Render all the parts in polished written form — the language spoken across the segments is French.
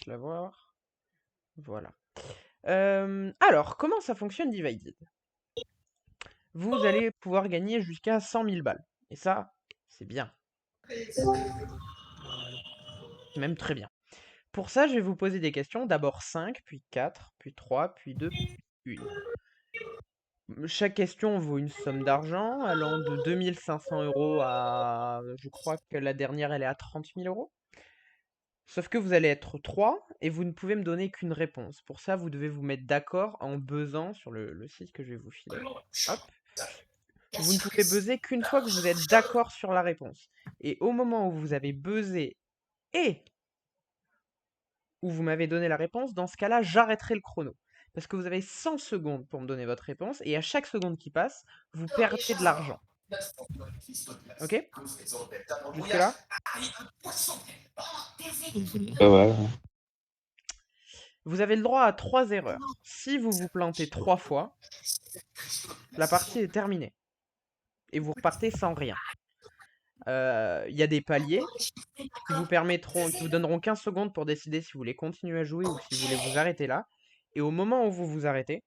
puisse la voir. Voilà. Alors, comment ça fonctionne Divided? Vous allez pouvoir gagner jusqu'à 100 000 balles. Et ça, c'est bien. Même très bien. Pour ça, je vais vous poser des questions. D'abord 5, puis 4, puis 3, puis 2, puis 1. Chaque question vaut une somme d'argent allant de 2500 € à... Je crois que la dernière, elle est à 30 000 €. Sauf que vous allez être 3 et vous ne pouvez me donner qu'une réponse. Pour ça, vous devez vous mettre d'accord en buzzant sur le site que je vais vous filer. Hop. Vous ne pouvez buzzer qu'une fois que vous êtes d'accord sur la réponse. Et au moment où vous avez buzzé et où vous m'avez donné la réponse, dans ce cas-là, j'arrêterai le chrono. Parce que vous avez 100 secondes pour me donner votre réponse, et à chaque seconde qui passe, vous perdez de l'argent. Ok? Jusque-là? Ouais. Vous avez le droit à 3 erreurs. Si vous vous plantez 3 fois, la partie est terminée. Et vous repartez sans rien. Il y a des paliers qui vous donneront 15 secondes pour décider si vous voulez continuer à jouer ou si vous voulez vous arrêter là. Et au moment où vous vous arrêtez,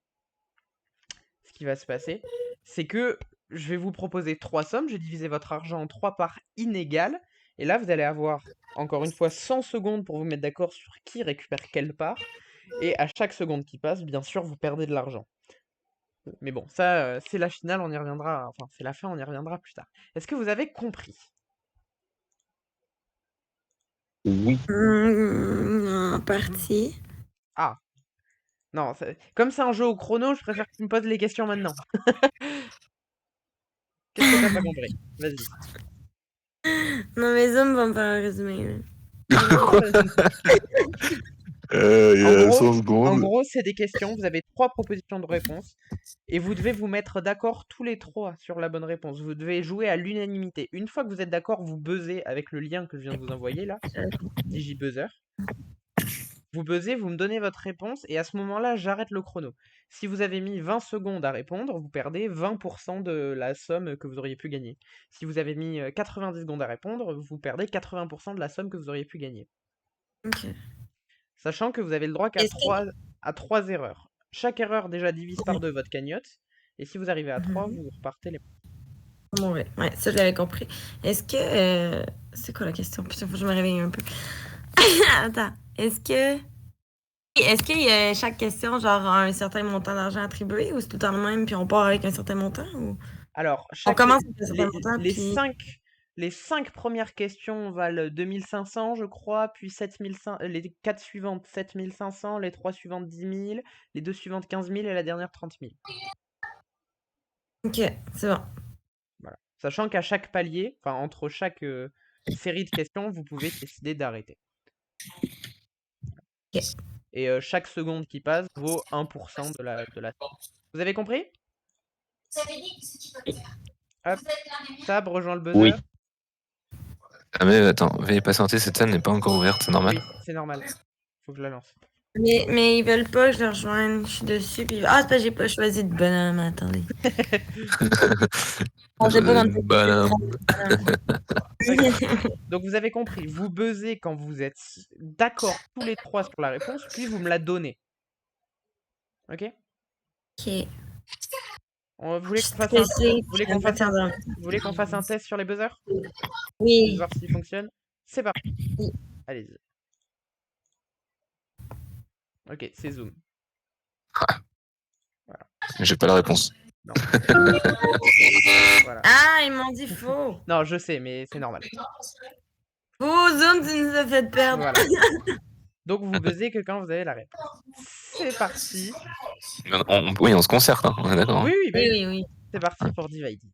ce qui va se passer, c'est que je vais vous proposer 3 sommes. J'ai divisé votre argent en 3 parts inégales. Et là, vous allez avoir, encore une fois, 100 secondes pour vous mettre d'accord sur qui récupère quelle part. Et à chaque seconde qui passe, bien sûr, vous perdez de l'argent. Mais bon, ça, c'est la finale, on y reviendra. Enfin, c'est la fin, on y reviendra plus tard. Est-ce que vous avez compris? Oui. En partie. Ah, non, comme c'est un jeu au chrono, je préfère que tu me poses les questions maintenant. Qu'est-ce que t'as pas compris? Vas-y. Non, mes hommes vont me faire un résumé. Il y a 100 En secondes. gros, c'est des questions. Vous avez 3 propositions de réponse. Et vous devez vous mettre d'accord tous les 3 sur la bonne réponse. Vous devez jouer à l'unanimité. Une fois que vous êtes d'accord, vous buzzez avec le lien que je viens de vous envoyer là. DigiBuzzer. Vous buzzez, vous me donnez votre réponse. Et à ce moment-là, j'arrête le chrono. Si vous avez mis 20 secondes à répondre, vous perdez 20% de la somme que vous auriez pu gagner. Si vous avez mis 90 secondes à répondre, vous perdez 80% de la somme que vous auriez pu gagner. Ok. Sachant que vous avez le droit qu'à Est-ce 3 erreurs. Chaque erreur déjà divise par 2 votre cagnotte. Et si vous arrivez à 3, vous repartez les... Bon, ouais, ça je l'avais compris. Est-ce que. C'est quoi la question? Putain, faut que je me réveille un peu. Attends. Est-ce qu'il y a chaque question, genre, un certain montant d'argent attribué ou c'est tout le temps le même puis on part avec un certain montant? Ou... Alors, On commence avec un certain montant puis. les 5 premières questions valent 2500, je crois, puis 7500, les 4 suivantes 7500, les 3 suivantes 10 000, les 2 suivantes 15 000 et la dernière 30 000. Ok, c'est bon. Voilà. Sachant qu'à chaque palier, enfin entre chaque série de questions, vous pouvez décider d'arrêter. Ok. Et chaque seconde qui passe vaut 1% de la... Vous avez compris? Hop, Tab, rejoins le buzzer. Oui. Ah mais attends, veuillez patienter, cette scène n'est pas encore ouverte, c'est normal. Oui, c'est normal. Faut que je la lance. Mais ils veulent pas que je les rejoigne. Je suis dessus. Puis... Ah, c'est parce que j'ai pas choisi de bonhomme. Attendez. J'ai pas dans le Donc vous avez compris. Vous buzzez quand vous êtes d'accord tous les 3 sur la réponse, puis vous me la donnez. Ok? Ok. Vous voulez qu'on fasse un test sur les buzzers? Oui. Voir s'il fonctionne? C'est parti. Oui. Allez-y. Ok, c'est Zoom. Voilà. J'ai pas la réponse. Non. Voilà. Ah, ils m'ont dit faux. Non, je sais, mais c'est normal. Faux, Zoom, tu nous as fait perdre. Voilà. Donc vous buzzez que quand vous avez la réponse. C'est parti. Oui, on se concerte, hein, on est d'accord. Oui, hein. Oui. C'est parti pour Divided.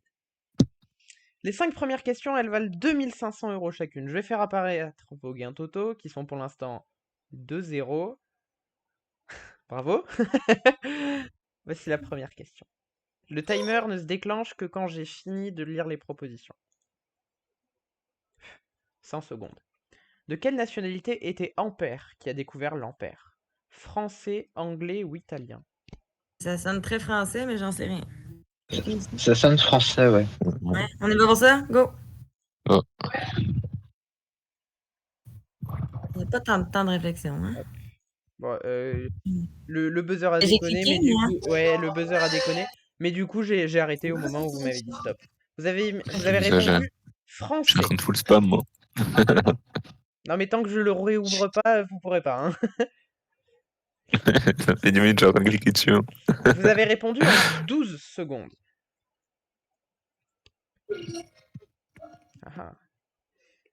Les 5 premières questions, elles valent 2500 € chacune. Je vais faire apparaître vos gains totaux, qui sont pour l'instant 2-0. Bravo. Voici la première question. Le timer ne se déclenche que quand j'ai fini de lire les propositions. 100 secondes. De quelle nationalité était Ampère qui a découvert l'ampère? Français, anglais ou italien? Ça sonne très français, mais j'en sais rien. Ça sonne français, ouais. Ouais, on est pas pour ça? Go! Oh. Il y a Pas tant de temps de réflexion, hein. Bon, le buzzer a J'ai déconné, mais cliqué, du hein. coup, ouais, le buzzer a déconné, mais du coup, j'ai arrêté au moment où vous m'avez dit stop. Vous avez Ça, répondu je suis en français. train de full spam, moi. Non, mais tant que je le réouvre pas, vous pourrez pas, hein. Ça fait 10 minutes que je suis en train de cliquer dessus. Hein. Vous avez répondu en 12 secondes. Ah ah.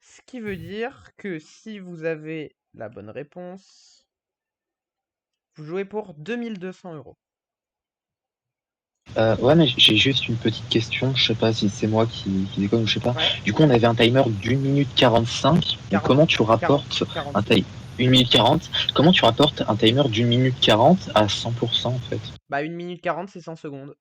Ce qui veut dire que si vous avez la bonne réponse, vous jouez pour 2200 €. Ouais, mais j'ai juste une petite question. Je sais pas si c'est moi qui déconne ou je sais pas. Ouais. Du coup, on avait un timer d'1 minute 45. Donc, 40, comment tu rapportes 40. un timer 1 minute 40? Comment tu rapportes un timer d'1 minute 40 à 100% en fait? Bah, 1 minute 40, c'est 100 secondes.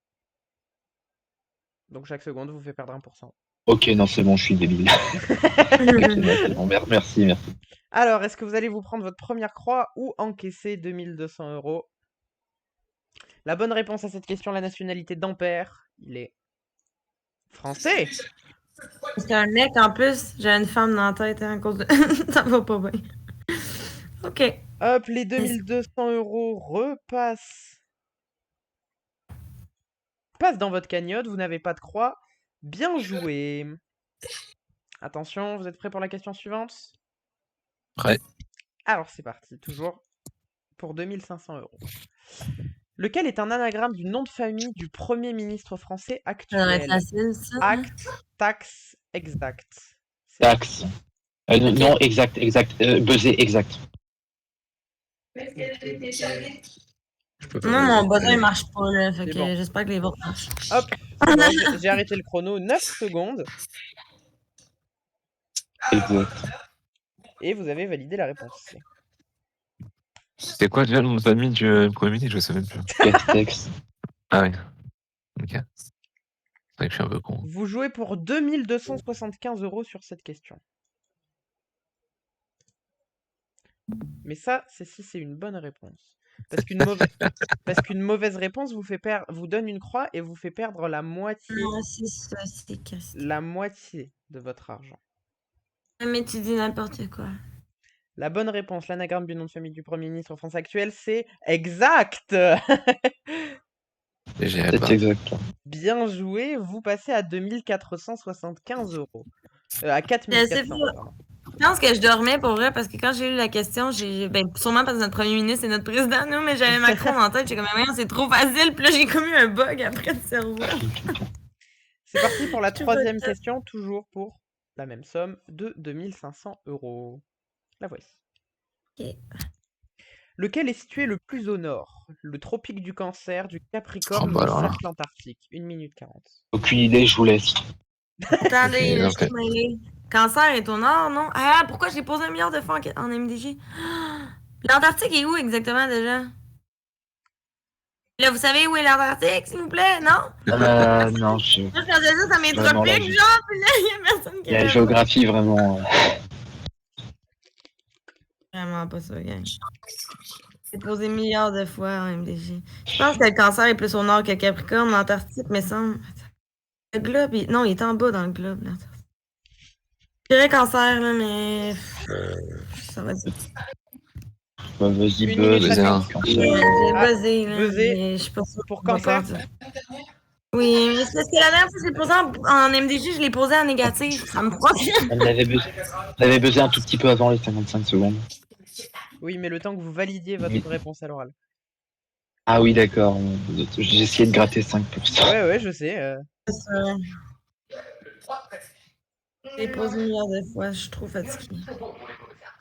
Donc chaque seconde vous fait perdre 1%. Ok, non, c'est bon, je suis débile. C'est bon, merci. Alors, est-ce que vous allez vous prendre votre première croix ou encaisser 2200 €? La bonne réponse à cette question, la nationalité d'Ampère, il est français. C'est un mec en plus, j'ai une femme dans la tête hein, à cause de. Ça va pas bien. Ok. Hop, les 2200 € repassent. Passent dans votre cagnotte, vous n'avez pas de croix. Bien joué. Attention, vous êtes prêts pour la question suivante? Prêt. Alors c'est parti, toujours pour 2500 €. Lequel est un anagramme du nom de famille du Premier ministre français Ça devrait être actuel? facile, ça. Acte, taxe, exact. C'est Taxe. Non, exact. Buzzer, exact. Je peux pas Non, buzzer. mon buzzer il marche pas là, fait C'est que bon. j'espère que les vôtres marchent. Hop, c'est bon, j'ai arrêté le chrono, 9 secondes. Exact. Et vous avez validé la réponse C. C'était quoi déjà le nom de famille du Premier ministre? Je sais même plus. Castex. Ah oui. Ok. C'est vrai que je suis un peu con. Vous jouez pour 2275 € sur cette question. Mais ça, c'est si c'est une bonne réponse. Parce qu'une mauvaise réponse vous donne une croix et vous fait perdre la moitié Non, c'est ça, c'est casse. de votre argent. Mais tu dis n'importe quoi. La bonne réponse, l'anagramme du nom de famille du Premier ministre français actuel, c'est exact. GG, C'est exact. Bien joué, vous passez à 2475 €. À C'est 4400, pardon. Je pense que je dormais pour vrai parce que quand j'ai lu la question, ben, sûrement parce que notre premier ministre et notre président, nous, mais j'avais Macron en tête, j'ai comme, mais c'est trop facile, puis là, j'ai comme eu un bug après le cerveau. C'est parti pour la Je suis troisième pas question, toujours pour la même somme de 2500 €. La voici. Ok. Lequel est situé le plus au nord? Le tropique du Cancer, du Capricorne Oh, ou bah le alors là. cercle antarctique? 1 minute 40. Aucune idée, je vous laisse. Attendez, là, je Ok. suis mêlée. Cancer est au nord, non? Ah, pourquoi j'ai posé 1 milliard de fois en MDJ? L'Antarctique est où exactement déjà? Là, vous savez où est l'Antarctique, s'il vous plaît? Non? Non, je... Moi, je faisais ça dans mes Vraiment, la tropiques, genre, puis là, il y a personne qui La répond. géographie, vraiment. Vraiment pas ça, gang. J'ai posé milliards de fois en MDJ. Je pense que le Cancer est plus au nord que Capricorne, l'Antarctique, mais semble. Le globe, non, il est en bas dans le globe, l'Antarctique. Je dirais Cancer, là, mais. Ça va être. Bah, vas-y, 1 buzz. minute 50. J'ai buzzé, là. buzzé Mais je suis pas sûre. pour Cancer. Oui, mais c'est parce que la dernière fois que je l'ai posé en MDJ, je l'ai posé en négatif. Ça me frotte. On avait buzzé un tout petit peu avant les 55 secondes. Oui, mais le temps que vous validiez votre réponse à l'oral. Ah oui, d'accord. J'ai essayé de gratter 5%. Ouais, je sais. Je l'ai posé milliards de fois, je suis trop fatiguée.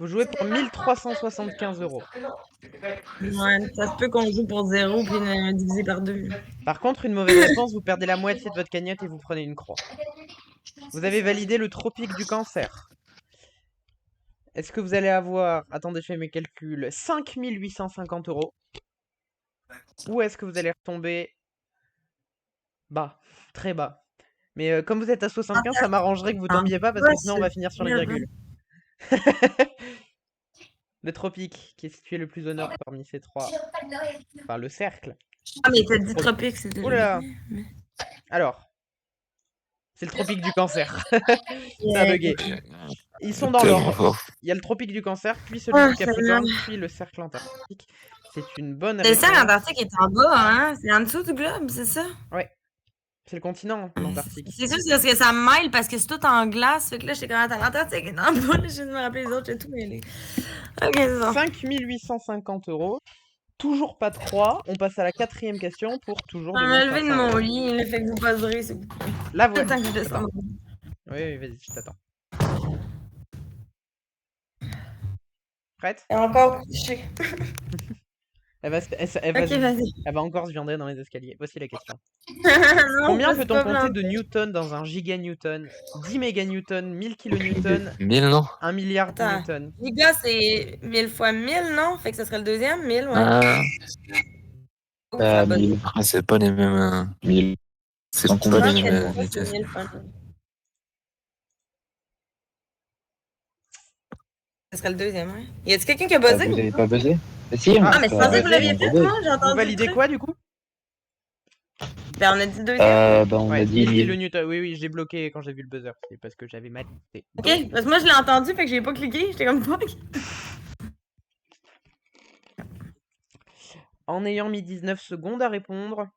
Vous jouez pour 1375 €. Ouais, ça se peut qu'on joue pour 0 puis divisé par 2. Par contre, une mauvaise réponse, vous perdez la moitié de votre cagnotte et vous prenez une croix. Vous avez validé le tropique du Cancer. Est-ce que vous allez avoir, attendez, je fais mes calculs, 5850 €? Ou est-ce que vous allez retomber bas, très bas? Mais comme vous êtes à 75, ça m'arrangerait que vous tombiez pas parce que sinon on va finir sur les virgules. Le tropique, qui est situé le plus au nord parmi ces trois. Enfin, le cercle. Ah, mais t'as dit tropique, c'est de. Oh là là. Alors, c'est le tropique du Cancer. Ça a bugué. Ils sont dans Tellement l'ordre. fort. Il y a le tropique du Cancer, puis celui Ah, du Capricorne, puis le cercle antarctique. C'est une bonne Le réponse. cercle antarctique est en bas, hein? C'est en dessous du globe, c'est ça? Ouais. C'est le continent, l'Antarctique. C'est sûr, c'est parce que ça me mêle, parce que c'est tout en glace. Fait que là, j'étais comme, attends, l'Antarctique est en bas. Là, je viens de me rappeler les autres, j'ai tout mêlé. Ok, c'est bon. 5 850 €. Toujours pas de croix. On passe à la 4e question pour toujours Je vais me lever de 2500 mon €. lit, le fait que vous poserez, c'est beaucoup. La voilà. Attends que je descende. Oui, vas-y, je t'attends. Prête? Elle est encore couchée. Elle va, Ok, vas-y. elle va encore se viandrer dans les escaliers. Voici la question. Non, Combien c'est peut-on pas compter de planté. newtons dans un giganewton? 10 méganewtons, 1000 kilonewtons, 1000, non? 1 milliard de Attends. newtons. Giga, c'est 1000 fois 1000, non? Fait que ça serait le deuxième, 1000, ouais. Ah, Oh, ça va. 1000. après, c'est pas les mêmes. 1000. C'est Sans pas combattre. les Ouais, mêmes c'est vitesses. 1000 fois 1000. Ça serait le deuxième, hein? Y a-t-il quelqu'un qui a Vous buzzé? n'avez pas buzzé? Si, Ah, Ah, mais c'est pensé que vous l'aviez fait, moi, j'ai entendu. Vous validez le truc. quoi du coup? Ben, on a dit le deuxième. On Ouais, a dit 1000 1000. kilonewtons. Oui, j'ai bloqué quand j'ai vu le buzzer. C'est parce que j'avais mal écouté. Ok, parce que moi, je l'ai entendu, fait que j'ai pas cliqué. J'étais comme fuck. En ayant mis 19 secondes à répondre,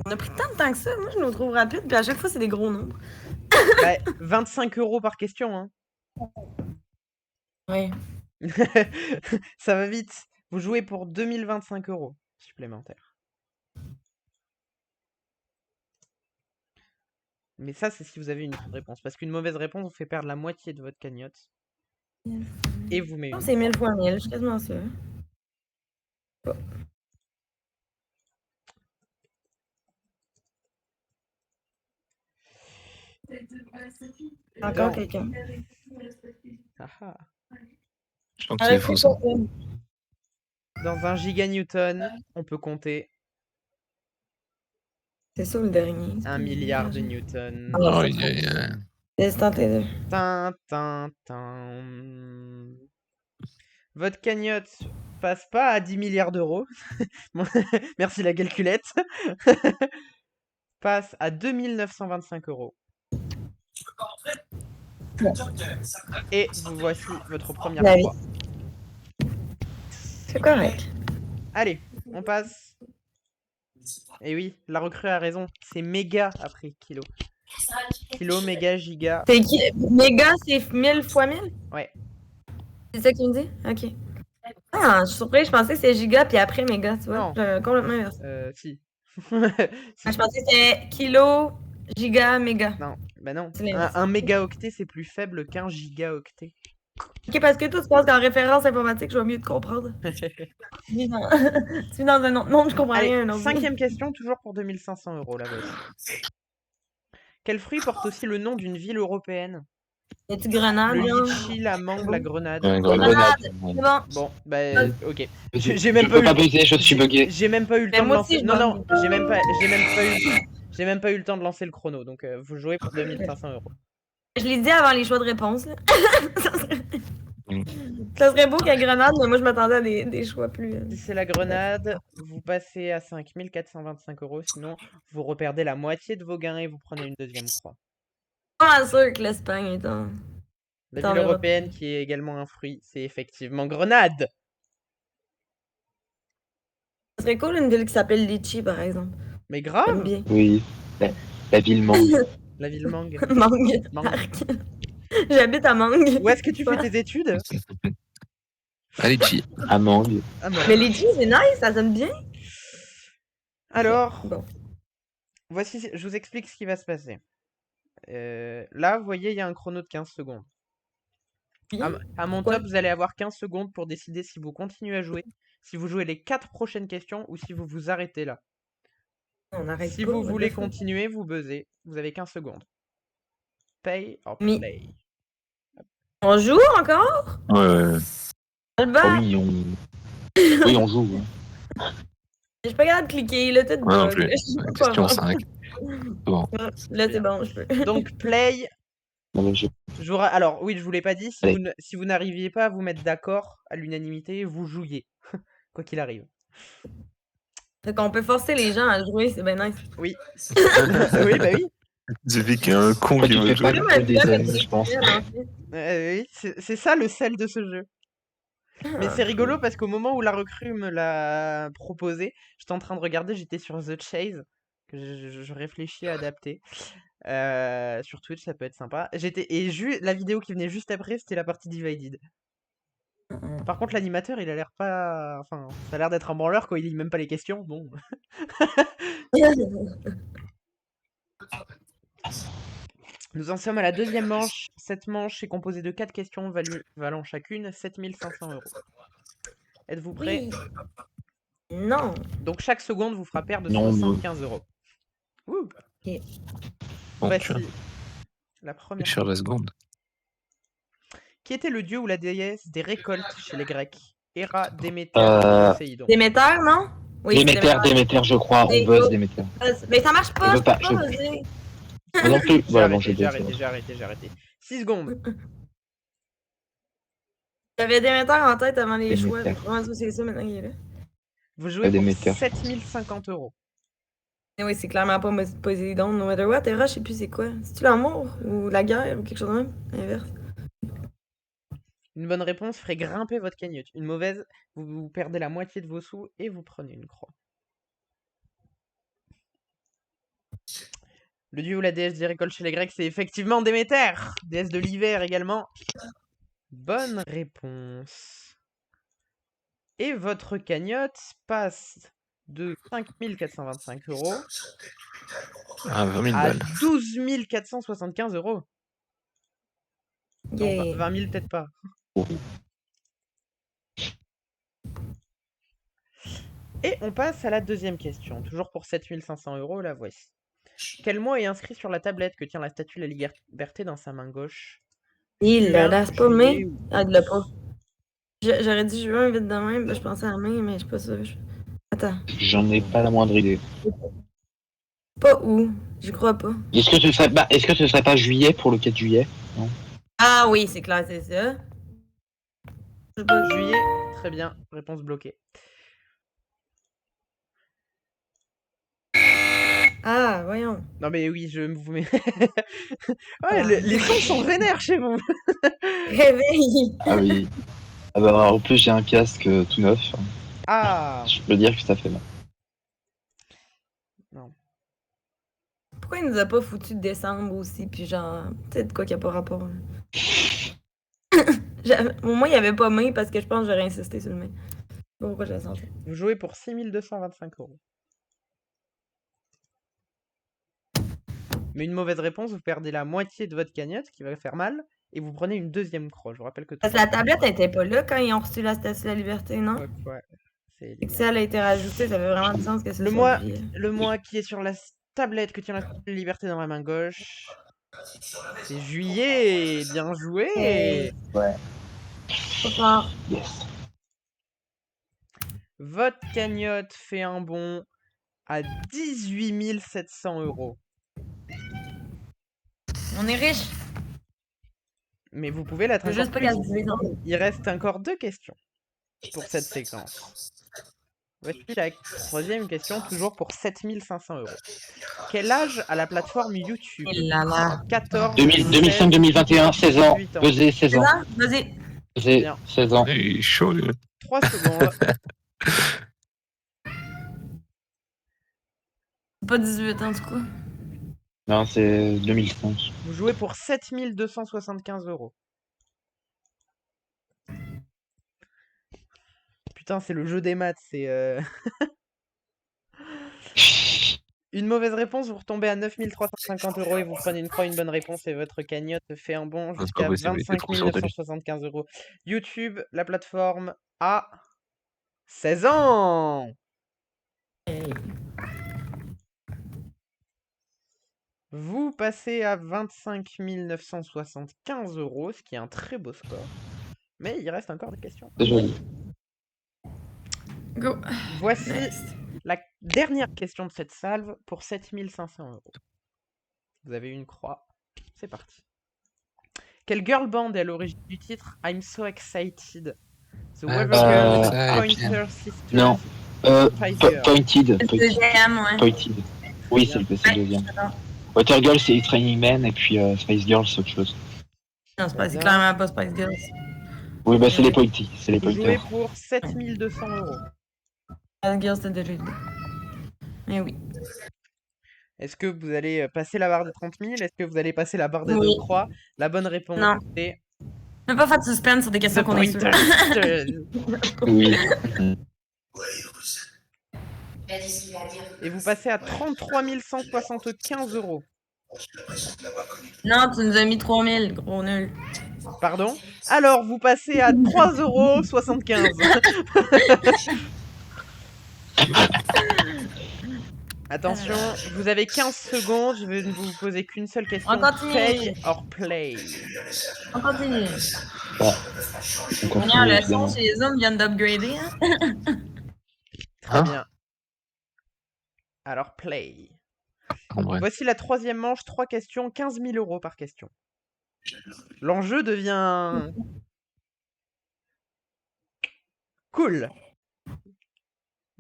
On a pris tant de temps que ça. Moi, je nous trouve rapide, puis à chaque fois, c'est des gros nombres. bah, 25 € par question. Hein. Ouais. Ça va vite. Vous jouez pour 2025 € supplémentaires. Mais ça, c'est si vous avez une bonne réponse. Parce qu'une mauvaise réponse vous fait perdre la moitié de votre cagnotte. Et vous met Je pense une. que c'est 1000 fois 1000, je suis quasiment sûre. Encore Dans- quelqu'un. Ah ah. Je pense que c'est fou, ça. Dans un giganewton, on peut compter C'est ça le dernier. 1 milliard de newtons. Ah, Oh, c'est Laisse tenter de. Tin, tin, tin. Votre cagnotte passe pas à 10 milliards d'euros. Merci la calculette. Passe à 2925 €. Et vous voici votre première La fois. C'est correct. Allez, on passe. Et oui, la recrue a raison. C'est méga après kilo. Kilo, méga, giga. C'est qui? Méga, c'est 1000 fois 1000? Ouais. C'est ça que tu me dis? Ok. Ah, je suis surprise, je pensais que c'était giga, puis après méga, tu vois. Non. J'avais complètement inversé. Si. Ah, je pensais que c'était kilo, giga, méga. Non, bah non. C'est l'inverse. Un mégaoctet, c'est plus faible qu'un gigaoctet. Ok, parce que toi, tu penses qu'en référence informatique, je vais mieux te comprendre. Tu vis dans, tu vis dans un autre monde, je comprends Allez, rien. Donc... 5e question, toujours pour 2500 € la vôtre. Quel fruit porte aussi le nom d'une ville européenne? Y a-tu grenade? Le là? litchi, la mangue, la grenade. Ouais, Grenade. C'est bon. Bon, bah, ok. Je J'ai même peux pas pas eu. buzzer, je suis bugué. J'ai même pas eu le Mais temps de moi lancer. aussi, je Non, bug. non, j'ai même pas eu le temps de lancer le chrono. Donc, vous jouez pour 2500 €. Je l'ai dit avant les choix de réponse. Là. ça, serait... Mm. ça serait beau qu'à grenade, mais moi, je m'attendais à des choix plus. Si c'est la grenade, vous passez à 5425 €. Sinon, vous reperdez la moitié de vos gains et vous prenez une deuxième croix. Pas sûr que l'Espagne est en. La Dans ville l'Europe. européenne qui est également un fruit, c'est effectivement Grenade. Ça serait cool une ville qui s'appelle Litchi, par exemple. Mais J'aime grave, bien. Oui. La ville mangue. la ville Mangue. Mangue. Mangue. Arc. J'habite à Mangue. Où est-ce que tu fais Ouais. tes études? Allez, Chi. À mangue. Ah, bon. Mais Litchi, c'est nice, ça sonne bien. Alors, Bon. voici, je vous explique ce qui va se passer. Là, vous voyez, il y a un chrono de 15 secondes. À mon Pourquoi? top, vous allez avoir 15 secondes pour décider si vous continuez à jouer, si vous jouez les 4 prochaines questions ou si vous vous arrêtez là. On arrête Si pas, vous what the voulez fuck. continuer, vous buzzez. Vous avez 15 secondes. Pay or Mi- play. On joue encore? Ouais. Albert? Oui, on joue. Je suis pas capable de cliquer, là, tout Ouais, non bug, plus. là, je sais pas Question quoi 5. Bon. faire. Là, c'est bon, je peux. Donc, play. Non, mais je- Alors, oui, je vous l'ai pas dit, Allez. si vous n'arriviez pas à vous mettre d'accord à l'unanimité, vous jouiez. Quoi qu'il arrive. Fait qu'on peut forcer les gens à jouer, c'est bien nice. Oui. Oui, bah oui. J'ai vu qu'il y a un con Pourquoi qui tu veut fais pas jouer. le jeu des années, je pense. Oui, c'est ça le sel de ce jeu. Mais c'est rigolo parce qu'au moment où la recrue me l'a proposé, j'étais en train de regarder, j'étais sur The Chase, que je réfléchis à adapter. Sur Twitch, ça peut être sympa. La vidéo qui venait juste après, c'était la partie Divided. Par contre, l'animateur, il a l'air pas. Enfin, ça a l'air d'être un branleur quand il lit même pas les questions. Bon. Nous en sommes à la deuxième manche. Cette manche est composée de 4 questions valant chacune 7500 €. Êtes-vous prêts? Oui. Non. Donc chaque seconde vous fera perdre Non, 75 €. Ouh. Ok. Bon, Voici tu la vas première. faire la seconde. Qui était le dieu ou la déesse des récoltes chez les Grecs? Héra, Déméter, Poséidon. Déméter, non? Oui, c'est Déméter, je crois. On Dégo. buzz Déméter. Mais ça marche pas, Je je veux peux pas, pas je- buzzer. Moi non plus. J'ai Voilà, bon, arrêté, j'ai j'ai arrêté. 6 secondes. J'avais Déméter en tête avant les choix. Déméter. Comment c'est ça maintenant qu'il est là? Vous jouez pour Déméter. 7050 €. Eh oui, c'est clairement pas Poséidon, no matter what. Terra, je sais plus c'est quoi. C'est-tu l'amour ou la guerre ou quelque chose de même? Inverse. Une bonne réponse ferait grimper votre cagnotte. Une mauvaise, vous perdez la moitié de vos sous et vous prenez une croix. Le dieu ou la déesse des récoltes chez les Grecs, c'est effectivement Déméter, déesse de l'hiver également. Bonne réponse. Et votre cagnotte passe de 5425 € Ah, 20 000 à balles. 12 475 €. Non, Yeah. 20 000 peut-être pas. Et on passe à la deuxième question. Toujours pour 7500 €, la voici. Quel mot est inscrit sur la tablette que tient la statue de la liberté dans sa main gauche? Il Juin, là, c'est pas juillet mai. ou Ah, il l'a pas. J'aurais dit juin vite de même, je pensais à mai, mais je suis pas sûre. Attends. J'en ai pas la moindre idée. Pas où? J'y crois pas. Est-ce que ce serait pas juillet pour le 4 juillet? Ah oui, c'est clair, c'est ça. Je sais pas. Juillet, très bien, réponse bloquée. Ah, voyons. Non mais oui, je vous mets... ouais, les sons sont vénères chez vous. Réveille. Ah oui. Ah bah, en plus, j'ai un casque tout neuf. Ah, Je peux dire que ça fait mal. non. Pourquoi il nous a pas foutu de décembre aussi, puis genre, peut-être quoi qu'il n'y a pas rapport. Là. Au moins, il n'y avait pas mai parce que je pense que j'aurais insisté sur le mai. Pourquoi j'ai senti? Vous jouez pour 6225 €. Mais une mauvaise réponse, vous perdez la moitié de votre cagnotte, qui va faire mal, et vous prenez une deuxième croix. Je vous rappelle que... Parce que la tablette n'était pas là quand ils ont reçu la statue de la liberté, non? Ouais, c'est... Et que si elle a été rajoutée, ça fait vraiment du sens que ce Le soit mois, juillet. le mois qui est sur la tablette que tient la liberté dans la main gauche, c'est juillet. Bien joué. Hey. Ouais. Trop fort. Yes. Votre cagnotte fait un bond à 18 700 €. On est riche. Mais vous pouvez l'être Je veux encore juste pas plus. qu'elle se dise non. Il reste encore 2 questions pour cette séquence. Voici la troisième question, toujours pour 7500 €. Quel âge a la plateforme YouTube? Et là là. 14, 2005-2021, 16 ans. 18 ans. Pesez 16 ans. Vas-y. Pesez Bien. 16 ans. Il est chaud, lui. 3 secondes. C'est pas 18 ans, du coup. Non, c'est 2005. Vous jouez pour 7275 €. Putain, c'est le jeu des maths, c'est... Une mauvaise réponse, vous retombez à 9350 € et vous prenez une croix. Une bonne réponse et votre cagnotte fait un bond C'est pas jusqu'à possible, il était 25 trop fort de lui. 975 €. YouTube, la plateforme, a 16 ans. Vous passez à 25 975 €, ce qui est un très beau score. Mais il reste encore des questions. C'est joli. Go. Voici Next. la dernière question de cette salve pour 7500 €. Vous avez une croix. C'est parti. Quelle girl band est à l'origine du titre I'm So Excited? The Weather Girls, Pointer Sisters, Non. Spice Girls. Pointed. Le deuxième, ouais. Pointed. Oui, c'est le deuxième. Water Girl, c'est Training Man, et puis Spice Girl, c'est autre chose. Non, c'est Bien. clairement pas Spice Girls. Oui, bah c'est les pointy, c'est les Vous jouez pointers. pour 7200 €. Spice Girls, c'était déjà le Mais oui. Est-ce que vous allez passer la barre des 30 000? Est-ce que vous allez passer la barre des Oui. 2 croix? La bonne réponse, Non. c'est Ne pas faire de suspense sur des questions The qu'on est sûr. Pointer Sisters. Oui. Et vous passez à 33 175 €. Non, tu nous as mis 3000, gros nul. Pardon? Alors, vous passez à 3,75 €. Attention, vous avez 15 secondes, je vais ne vous poser qu'une seule question. On continue. Pay or play? On continue. On Regarde, continue, le évidemment. son chez Zoom vient d'upgrader. Hein? Très Hein? bien. Alors, play. En vrai. Voici la troisième manche, 3 questions, 15 000 € par question. L'enjeu devient cool.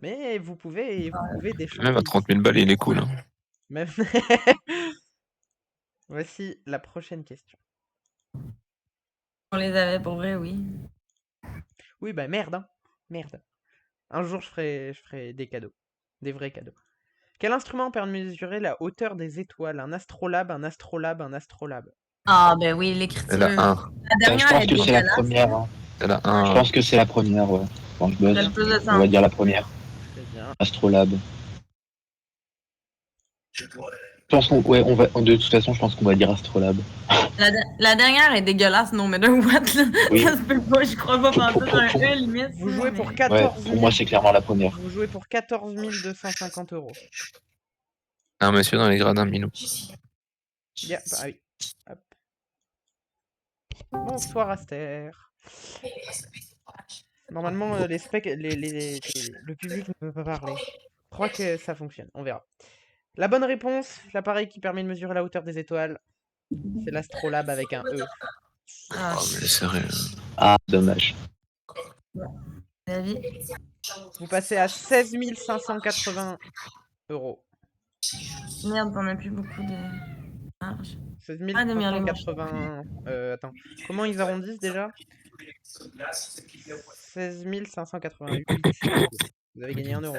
Mais vous pouvez déchanter. Même à 30 000 balles, il est cool. Hein. Même... Voici la prochaine question. On les avait pour vrai, oui. Oui, bah merde, hein. Merde. Un jour, je ferai des cadeaux. Des vrais cadeaux. Quel instrument permet de mesurer la hauteur des étoiles? Un astrolabe, un astrolabe, un astrolabe. Ah, ben oui, C'est l'écriture. la 1. La Je dernière pense est que c'est la dégueulasse. première. Hein. C'est la Je 1. pense que c'est la première, ouais. Quand je bosse, Ça a le plus de on sens. va dire la première. Très bien. Astrolabe. Je pense qu'on, ouais, de toute façon, je pense qu'on va dire Astrolabe. La dernière est dégueulasse, no matter what. Là. Oui. Ça se peut pas, je crois pas Pour- penser pour- un pour- E limite. Vous jouez pour mais- 14 Ouais, 000. pour moi, c'est clairement la première. Vous jouez pour 14 250 €. Un monsieur dans les gradins, Minou. Yeah, bah oui. Hop. Bonsoir Aster. Normalement, le public ne peut pas parler. Je crois que ça fonctionne, on verra. La bonne réponse, l'appareil qui permet de mesurer la hauteur des étoiles, c'est l'astrolabe avec un E. Ah, Oh, mais c'est sérieux. Ah, dommage. David. Vous passez à 16 580 €. Merde, on a plus beaucoup de marge. 16 Ah, demi-heure, 580... attends, comment ils arrondissent déjà? 16 588 €. Vous avez gagné 1 €.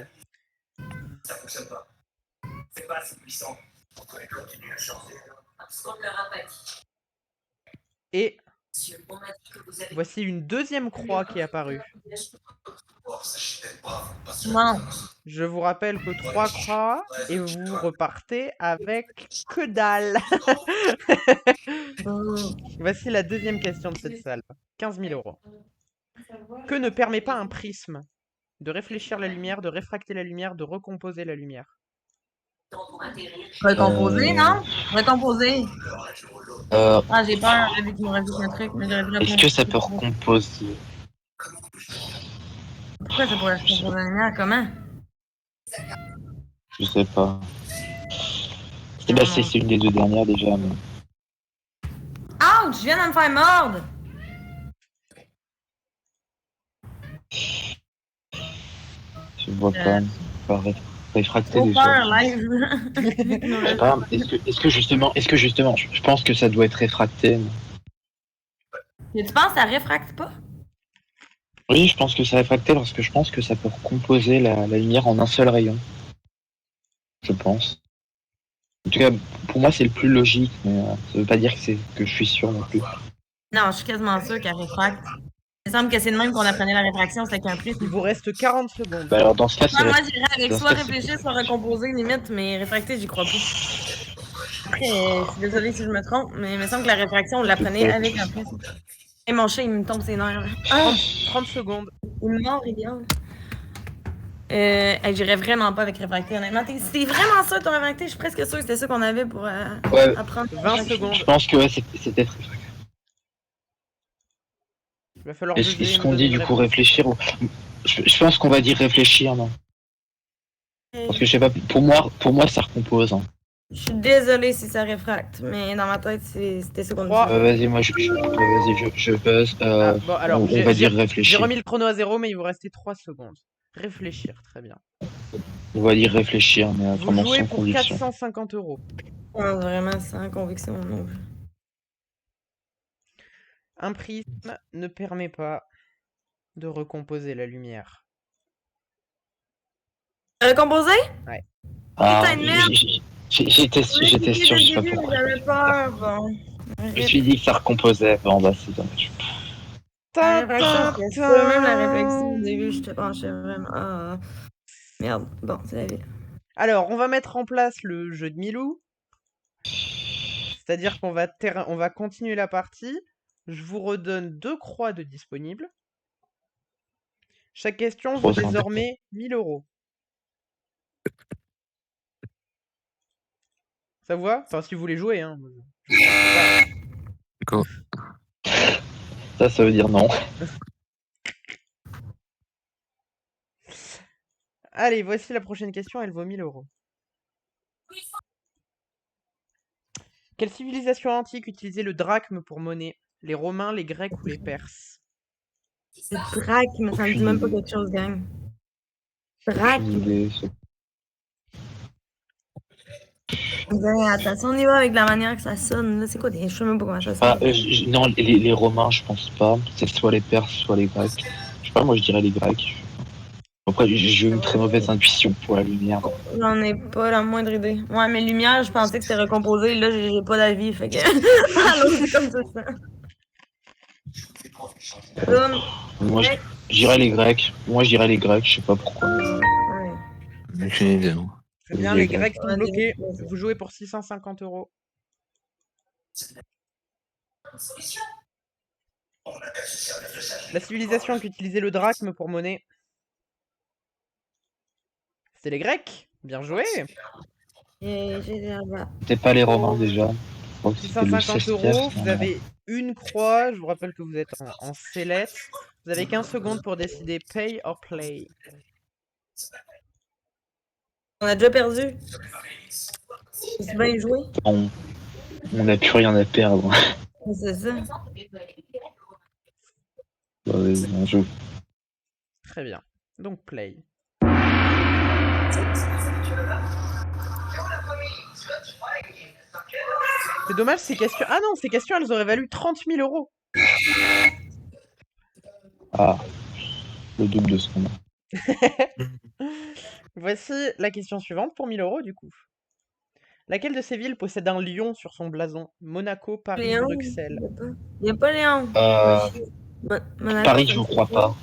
Ça fonctionne pas. C'est pas assez puissant. On pourrait continuer à changer. Et voici une deuxième croix qui est apparue. Non. Je vous rappelle que 3 croix et vous repartez avec que dalle. Voici la deuxième question de cette salle. 15 000 €. Que ne permet pas un prisme? De réfléchir la lumière, de réfracter la lumière, de recomposer la lumière. Recomposer, non? Recomposer. Euh, Ah, j'ai peur, vu qu'il me rajoute un truc, mais j'aurais dû Est-ce que ça peut recomposer? Pourquoi ça pourrait recomposer la lumière? Comment? Je sais pas. Eh ben, c'est une des deux dernières déjà. Mais... Ouch! Je viens de me faire mordre! Je vois pas. Réfracté Trop déjà. peur, live! Je sais pas, est-ce que justement, je pense que ça doit être réfracté. Mais... Et tu penses que ça réfracte pas? Oui, je pense que c'est réfracté parce que je pense que ça peut recomposer la lumière en un seul rayon. Je pense. En tout cas, pour moi, c'est le plus logique, mais ça veut pas dire que je suis sûr non plus. Non, je suis quasiment sûre qu'elle réfracte. Il me semble que c'est de même qu'on apprenait la réfraction, c'est qu'un prisme. Il vous reste 40 secondes. Bah alors dans ce cas, c'est Moi, j'irais avec dans ce soit cas, réfléchir, soit recomposer, limite, mais réfracter, j'y crois pas. Après, je suis désolée si je me trompe, mais il me semble que la réfraction, on l'apprenait avec un prisme. Et mon chat, il me tombe ses nerfs. Ah! 30 secondes. Il me mord, idéal. J'irais vraiment pas avec réfracté, honnêtement. C'est vraiment ça, ton réfracté? Je suis presque sûre que c'était ça qu'on avait pour Ouais. apprendre. 20 secondes. Je pense que ouais, c'était réfracté. Il va falloir Est-ce deviner qu'on une dit du bonne coup réponse. réfléchir ou... Je pense qu'on va dire réfléchir, non? Parce que je sais pas, pour moi ça recompose. Hein. Je suis désolée si ça réfracte, mais dans ma tête, c'était ça qu'on Trois. disait. Vas-y, moi je buzz. Ah, bon, alors, on va dire j'ai réfléchir. remis le chrono à 0, mais il vous restait 3 secondes. Réfléchir, très bien. On va dire réfléchir, mais Vous vraiment jouez sans pour conviction. 450 €. Non, vraiment, sans conviction non plus. Un prisme ne permet pas de recomposer la lumière. Composé? Ah, Putain de merde! j'étais J'étais sûr, je sais pas début, pourquoi. j'avais peur. Bon. Je me suis dit que ça recomposait. Bon, bah, c'est dommage. Ta, Réflexion, ta, c'est ça. Même la ta. réflexion au début, je te penchais vraiment. Ah, merde. Bon, c'est la vie. Alors, on va mettre en place le jeu de Milou. C'est-à-dire qu'on va, on va continuer la partie. Je vous redonne 2 croix de disponibles. Chaque question vaut 300. désormais 1000 €. Ça vous va? Enfin, si vous voulez jouer, hein. Je vous force pas. Go. Ça veut dire non. Allez, voici la prochaine question, elle vaut 1000 €. Quelle civilisation antique utilisait le drachme pour monnaie? Les Romains, les Grecs ou les Perses? Le drachme, ça me dit même pas quelque chose, gang. Drachme. Attends, si on y va avec la manière que ça sonne, là, c'est quoi des. Je sais même pas comment ça sonne. Non, les Romains, je pense pas. C'est soit les Perses, soit les Grecs. Je sais pas, moi je dirais les Grecs. Après, j'ai eu une très mauvaise intuition pour la lumière. J'en ai pas la moindre idée. Ouais, mais lumière, je pensais que c'était recomposé. Là, j'ai pas d'avis, fait que. Alors, c'est comme ça. Moi, je dirais les Grecs. Moi, je dirais les Grecs, je sais pas pourquoi. Ouais. Aucune idée. Non. Très bien, les Grecs sont bloqués. Vous jouez pour 650 €. La civilisation qui utilisait le drachme pour monnaie? C'est les Grecs. Bien joué. C'était pas les Romains déjà. Je crois que c'était le 650 Sestière, €. Vous avez une croix. Je vous rappelle que vous êtes en sellette. Vous avez 15 secondes pour décider pay or play. On a déjà perdu. C'est bien joué. On n'a plus rien à perdre. C'est ça. On joue. Très bien. Donc play. C'est dommage, ces questions. Ah non, ces questions, elles auraient valu 30 000 €. Ah, le double de ce qu'on a. Voici la question suivante pour 1000 € du coup. Laquelle de ces villes possède un lion sur son blason? Monaco, Paris, Léon? Bruxelles. Il n'y a pas Léon. Paris, je ne crois pas.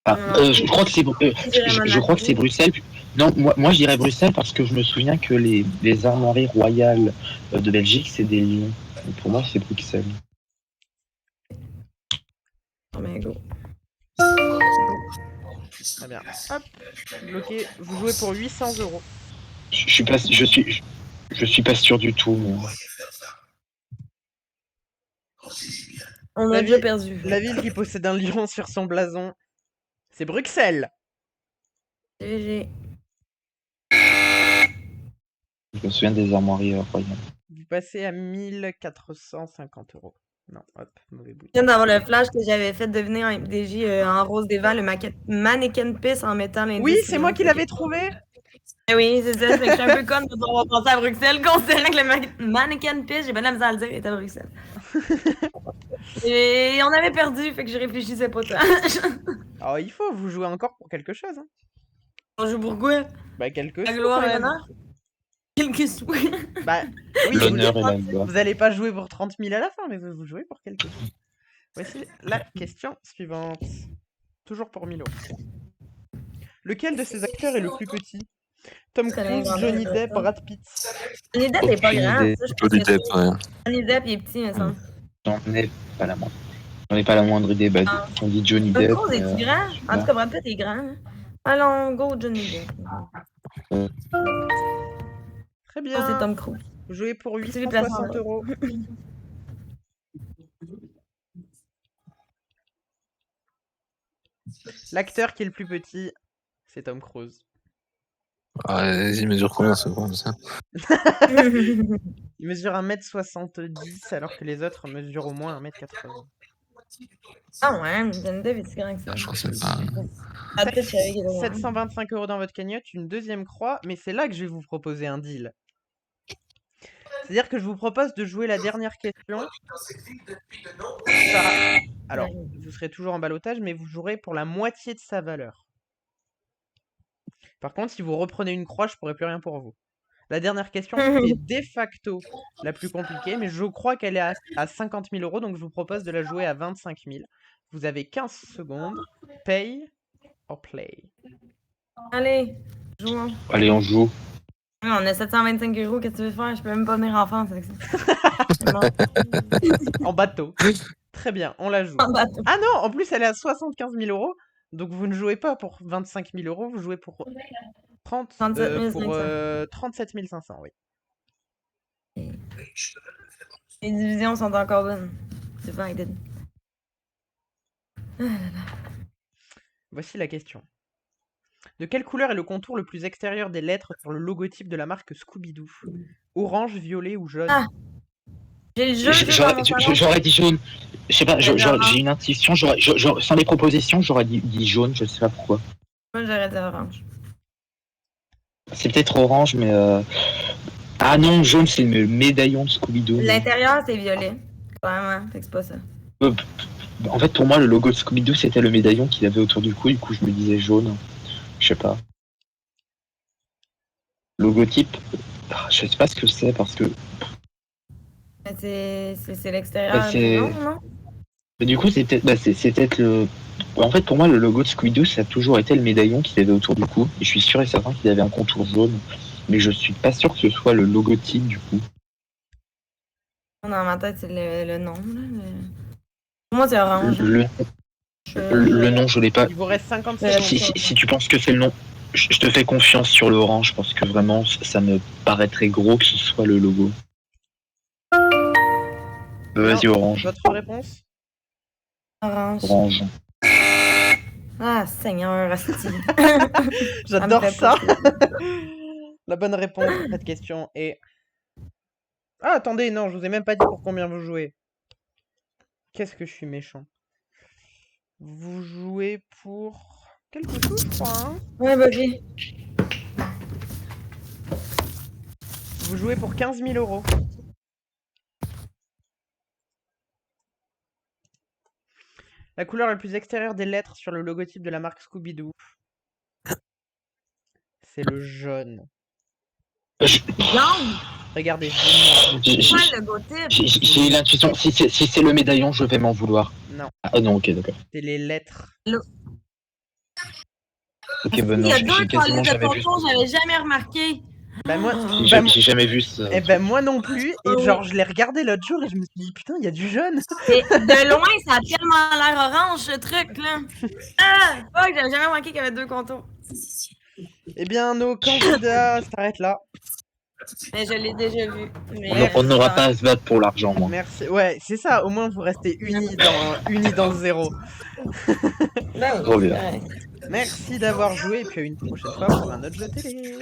Je crois que c'est je crois que c'est Bruxelles. Non, moi je dirais Bruxelles parce que je me souviens que les armoiries royales de Belgique, c'est des lions. Donc pour moi, c'est Bruxelles. Oh, mais go. Très bien. Hop, bloqué. Vous jouez pour 800 €. Je suis pas sûr du tout. Mais... On a déjà perdu. La ville qui possède un lion sur son blason, c'est Bruxelles. GG. Je me souviens des armoiries royales. Vous passez à 1450 €. Non, hop, mauvais bout. Je viens d'avoir le flash que j'avais fait devenir un MDJ en rose des vents, le mannequin pisse en mettant l'indice. Oui, c'est moi qui l'avais trouvé. Oui, c'est ça. Je suis un peu conne de devoir penser à Bruxelles, considérant que le mannequin pisse, j'ai pas de la misère à le dire, il était à Bruxelles. Et on avait perdu, fait que je réfléchissais pas tant. Alors, il faut, vous jouez encore pour quelque chose. Hein. On joue pour quoi? Bah, quelque La chose. gloire et l'honneur? Quelque chose. Bah, oui, l'honneur et la gloire. Vous allez pas jouer pour 30 000 à la fin, mais vous jouez pour quelque chose. Voici la question suivante. Toujours pour 1000 €. Lequel de ces acteurs est le plus petit? Tom Cruise, Johnny Depp, Brad Pitt. Johnny Depp est pas grand. Johnny Depp, ouais. Johnny Depp, il est petit, mais ça. J'en ai pas la moindre. J'en ai pas la moindre idée. Bah, on dit Johnny Tom Depp. Cruise est-tu grand? En tout cas, Brad Pitt est grand. Hein. Allons, go Johnny Depp. Très bien. C'est Tom Cruise. Vous jouez pour 860 €. L'acteur qui est le plus petit, c'est Tom Cruise. Ah, vas-y, mesure combien ça? Il mesure 1m70 alors que les autres mesurent au moins 1m80. Ah ouais, Johnny Depp est si grand que ça. Je pensais pas. 725 € dans votre cagnotte, une deuxième croix, mais c'est là que je vais vous proposer un deal. C'est-à-dire que je vous propose de jouer la dernière question. Dans cette ville depuis de nombreuses Par- Alors, Ouais. vous serez toujours en ballottage, mais vous jouerez pour la moitié de sa valeur. Par contre, si vous reprenez une croix, je pourrai plus rien pour vous. La dernière question, c'est de facto la plus compliquée, mais je crois qu'elle est à 50 000 euros, donc je vous propose de la jouer à 25 000. Vous avez 15 secondes. Pay or play. Allez, jouons. Allez, on joue. On a 725 euros, qu'est-ce que tu veux faire? Je peux même pas venir en France avec ça. C'est bon. En bateau. Très bien, on la joue. En bateau. Ah non, en plus, elle est à 75 000 euros, donc vous ne jouez pas pour 25 000 euros, vous jouez pour 37 500. 37 500, oui. Les divisions sont encore bonnes. Divided. Voici la question. De quelle couleur est le contour le plus extérieur des lettres sur le logotype de la marque Scooby-Doo? Orange, violet ou jaune? Ah, j'ai le jeu juste dans mon salon. J'aurais dit jaune. Je sais pas, Ouais, genre, j'ai une intuition. Sans les propositions, j'aurais dit jaune, je sais pas pourquoi. Moi, j'aurais dit orange. C'est peut-être orange, mais. Ah non, jaune, c'est le médaillon de Scooby-Doo. L'intérieur, c'est violet. Clairement, fait que c'est pas ça. En fait, pour moi, le logo de Scooby-Doo, c'était le médaillon qu'il avait autour du cou. Du coup, je me disais jaune. Je sais pas. Logotype. Je sais pas ce que c'est parce que. Mais c'est l'extérieur Bah, du c'est- nom, non? Mais du coup, c'est peut-être le. En fait, pour moi, le logo de Scooby-Doo, ça a toujours été le médaillon qu'il avait autour du cou. Et je suis sûr et certain qu'il avait un contour jaune. Mais je suis pas sûr que ce soit le logotype, du coup. Dans ma tête, c'est le nom. Là, mais... Pour moi, c'est orange. Le nom, je l'ai pas. Il vous reste 50 Ouais, secondes. Si tu penses que c'est le nom, je te fais confiance sur l'orange parce que vraiment, ça me paraît très gros que ce soit le logo. Vas-y, Non. orange. Votre réponse? Orange. Orange. Ah, Seigneur, asti. J'adore me fait ça. pas La bonne réponse à cette question est... Ah, attendez, non, je vous ai même pas dit pour combien vous jouez. Qu'est-ce que je suis méchant. Vous jouez pour... quelque chose, je crois, hein? Ouais, Bobby. Vous jouez pour 15 000 euros. La couleur la plus extérieure des lettres sur le logotype de la marque Scooby-Doo, c'est le jaune. Jaune. Regardez, je vous J'ai Quoi, le logotype? j'ai l'intuition. Si c'est le médaillon, je vais m'en vouloir. Non, Ah non, ok, d'accord. c'est les lettres. Ok, Il ben non, y a j'ai deux quasiment polices de jamais vu. contour, j'avais jamais remarqué. Bah moi, J'ai jamais vu ça. eh ben moi non plus. Et Oh. genre, je l'ai regardé l'autre jour et je me suis dit, putain, il y a du jaune. Et de loin, ça a tellement l'air orange, ce truc, là. Ah! Fuck, j'avais jamais remarqué qu'il y avait deux contours. Eh bien, nos candidats s'arrêtent là. Mais je l'ai déjà vu. Mais, On n'aura pas à se battre pour l'argent, moi. Merci. Ouais, c'est ça. Au moins, vous restez unis dans le zéro. Ben oui, Trop bien. ouais. Merci d'avoir joué et puis à une prochaine fois pour un autre jeu télé.